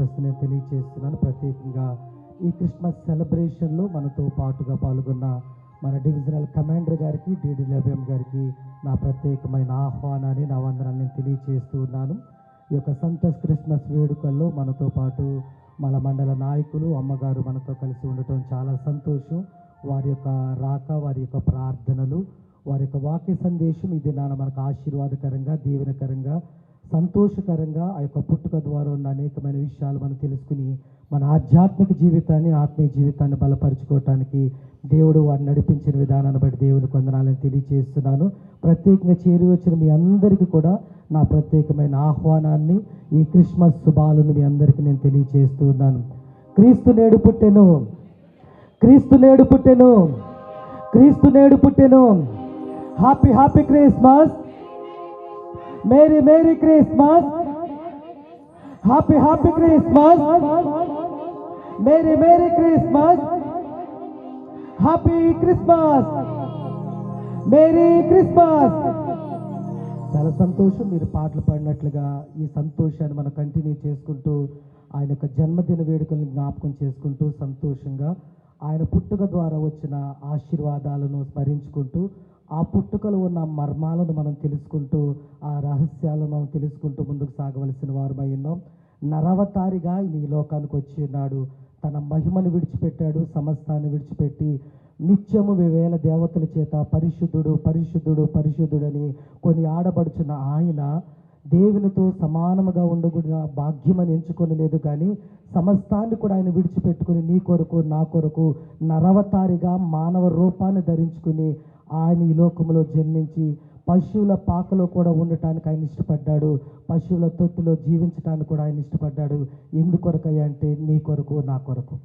వందస్తు నేను తెలియజేస్తున్నాను. ప్రత్యేకంగా ఈ క్రిస్మస్ సెలబ్రేషన్లో మనతో పాటుగా పాల్గొన్న మన డివిజనల్ కమాండర్ గారికి, డిడి లభ్యం గారికి నా ప్రత్యేకమైన ఆహ్వానాన్ని, నా వందనాన్ని నేను తెలియజేస్తూ ఉన్నాను. ఈ యొక్క సంతోష్ క్రిస్మస్ వేడుకల్లో మనతో పాటు మన మండల నాయకులు, అమ్మగారు మనతో కలిసి ఉండటం చాలా సంతోషం. వారి యొక్క రాక, వారి యొక్క ప్రార్థనలు, వారి యొక్క వాక్య సందేశం ఈ దినాన మనకు ఆశీర్వాదకరంగా, దీవెనకరంగా, సంతోషకరంగా ఆ యొక్క పుట్టుక ద్వారా ఉన్న అనేకమైన విషయాలు మనం తెలుసుకుని మన ఆధ్యాత్మిక జీవితాన్ని, ఆత్మీయ జీవితాన్ని బలపరుచుకోవటానికి దేవుడు వారిని నడిపించిన విధానాన్ని బట్టి దేవునికి వందనాలను తెలియజేస్తున్నాను. ప్రత్యేకంగా చేరి వచ్చిన మీ అందరికీ కూడా నా ప్రత్యేకమైన ఆహ్వానాన్ని, ఈ క్రిస్మస్ శుభాలను మీ అందరికీ నేను తెలియజేస్తూ ఉన్నాను. క్రీస్తు నేడు పుట్టెను, క్రీస్తు నేడు పుట్టెను, క్రీస్తు నేడు పుట్టెను. Happy happy Christmas, merry merry Christmas, happy happy Christmas, merry merry Christmas, happy Christmas, merry Christmas. చాలా సంతోషం మీరు పాటలు పాడినట్లుగా ఈ సంతోషాన్ని మనం కంటిన్యూ చేసుకుంటూ ఆయన యొక్క జన్మదిన వేడుకలను జ్ఞాపకం చేసుకుంటూ సంతోషంగా ఆయన పుట్టుక ద్వారా వచ్చిన ఆశీర్వాదాలను స్మరించుకుంటూ ఆ పుట్టుకలో ఉన్న మర్మాలను మనం తెలుసుకుంటూ ఆ రహస్యాలను మనం తెలుసుకుంటూ ముందుకు సాగవలసిన వారమై ఉన్నాం. నరవతారిగా ఈ లోకానికి వచ్చి ఉన్నాడు. తన మహిమను విడిచిపెట్టాడు, సమస్తాన్ని విడిచిపెట్టి నిత్యము వేవేల దేవతల చేత పరిశుద్ధుడు పరిశుద్ధుడు పరిశుద్ధుడని కొన్ని ఆడబడుచున్న ఆయన దేవునితో సమానముగా ఉండకూడిన భాగ్యమని ఎంచుకొని లేదు, కానీ సమస్తాన్ని కూడా ఆయన విడిచిపెట్టుకుని నీ కొరకు, నా కొరకు నరవతారిగా మానవ రూపాన్ని ధరించుకుని ఆయన ఈ లోకంలో జన్మించి పశువుల పాకలో కూడా ఉండటానికి ఆయన ఇష్టపడ్డాడు. పశువుల తొట్టిలో జీవించడానికి కూడా ఆయన ఇష్టపడ్డాడు. ఎందుకొరకయ్యా అంటే నీ కొరకు, నా కొరకు.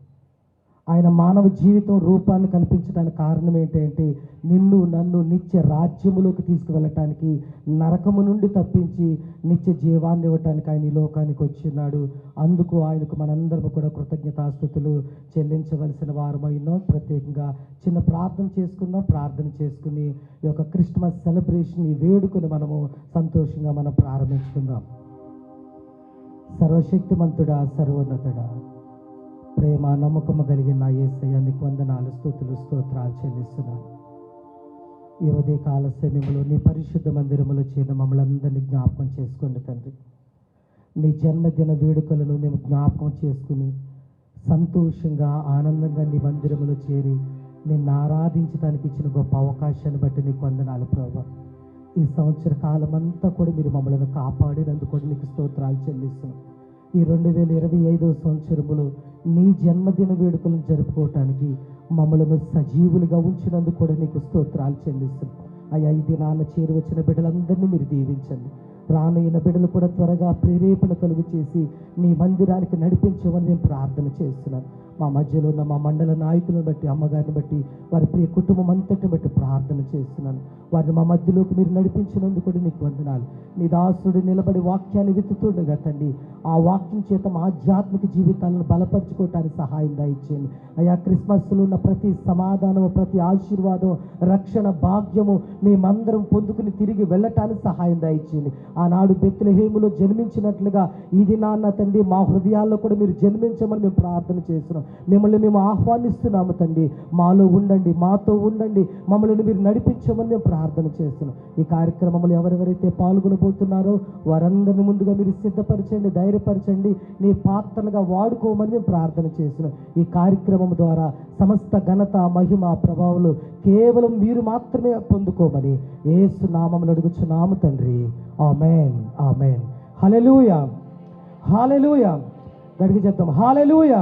ఆయన మానవ జీవితం రూపాన్ని కల్పించడానికి కారణం ఏంటంటే నిన్ను నన్ను నిత్య రాజ్యములోకి తీసుకువెళ్ళటానికి, నరకము నుండి తప్పించి నిత్య జీవాన్ని ఇవ్వటానికి ఆయన ఈ లోకానికి వచ్చినాడు. అందుకు ఆయనకు మనందరం కూడా కృతజ్ఞతాస్తుతులు చెల్లించవలసిన వారమైనాం. ప్రత్యేకంగా చిన్న ప్రార్థన చేసుకుందాం. ప్రార్థన చేసుకుని ఈ యొక్క క్రిస్మస్ సెలబ్రేషన్, ఈ వేడుకను మనము సంతోషంగా మనం ప్రారంభించుకుందాం. సర్వశక్తిమంతుడా, సర్వోన్నతుడా, ప్రేమ నమ్మకము కలిగిన యేసయ్య నీకు వందనాలు, స్తుతులు, స్తోత్రాలు చెల్లిస్తున్నాను. ఈ ఉదయ కాల సమయంలో నీ పరిశుద్ధ మందిరములో చేరిన మమ్మల్ని అందరినీ జ్ఞాపకం చేసుకోండి తండ్రి. నీ జన్మదిన వేడుకలను మేము జ్ఞాపకం చేసుకుని సంతోషంగా, ఆనందంగా నీ మందిరములో చేరి నిన్ను ఆరాధించడానికి ఇచ్చిన గొప్ప అవకాశాన్ని బట్టి నీకు వందనాలు ప్రభువా. ఈ సంవత్సర కాలం అంతా కూడా మీరు మమ్మల్ని కాపాడినందుకు కూడా నీకు స్తోత్రాలు చెల్లిస్తున్నాం. ఈ 2025 సంవత్సరములో నీ జన్మదిన వేడుకలను జరుపుకోవటానికి మమ్మలను సజీవులుగా ఉంచినందుకు కూడా నీకు స్తోత్రాలు చెల్లిస్తున్నాం. అయ్యా, ఈ దినాన చేరి వచ్చిన బిడ్డలందరినీ మీరు దీవించండి. రానైన బిడ్డలు కూడా త్వరగా ప్రేరేపణ కలుగు చేసి నీ మందిరానికి నడిపించమని మేము ప్రార్థన చేస్తున్నాను. మా మధ్యలో ఉన్న మా మండల నాయకులను బట్టి, అమ్మగారిని బట్టి, వారి ప్రియ కుటుంబం అంతటిని బట్టి ప్రార్థన చేస్తున్నాను. వారిని మా మధ్యలోకి మీరు నడిపించినందుకు కూడా నీకు వందనాలు. నీ దాసుడు నిలబడి వాక్యాన్ని విత్తుతుండగా తండ్రి, ఆ వాక్యం చేత మా ఆధ్యాత్మిక జీవితాలను బలపరుచుకోవటానికి సహాయం దయచేయండి. అయ్యా, క్రిస్మస్లో ఉన్న ప్రతి సమాధానము, ప్రతి ఆశీర్వాదం, రక్షణ భాగ్యము మేమందరం పొందుకుని తిరిగి వెళ్ళటానికి సహాయం దయచేయండి. ఆనాడు బెత్లెహేములో జన్మించినట్లుగా ఈ దినాన్న తండ్రి మా హృదయాల్లో కూడా మీరు జన్మించమని మేము ప్రార్థన చేస్తున్నాం. మిమ్మల్ని మేము ఆహ్వానిస్తున్నాము తండ్రి. మాలో ఉండండి, మాతో ఉండండి, మమ్మల్ని మీరు నడిపించమని మేము ప్రార్థన చేస్తున్నాం. ఈ కార్యక్రమంలో ఎవరెవరైతే పాల్గొనబోతున్నారో వారందరినీ ముందుగా మీరు సిద్ధపరచండి, ధైర్యపరచండి, నీ పాత్రలుగా వాడుకోమని మేము ప్రార్థన చేస్తున్నాం. ఈ కార్యక్రమం ద్వారా సమస్త ఘనత, మహిమ, ప్రభావాలు కేవలం మీరు మాత్రమే పొందుకోమని యేసు నామములో అడుగుచున్నాము తండ్రి. ఆమేన్, ఆమేన్. హల్లెలూయా, హల్లెలూయా. గట్టిగా చెప్తాం, హల్లెలూయా.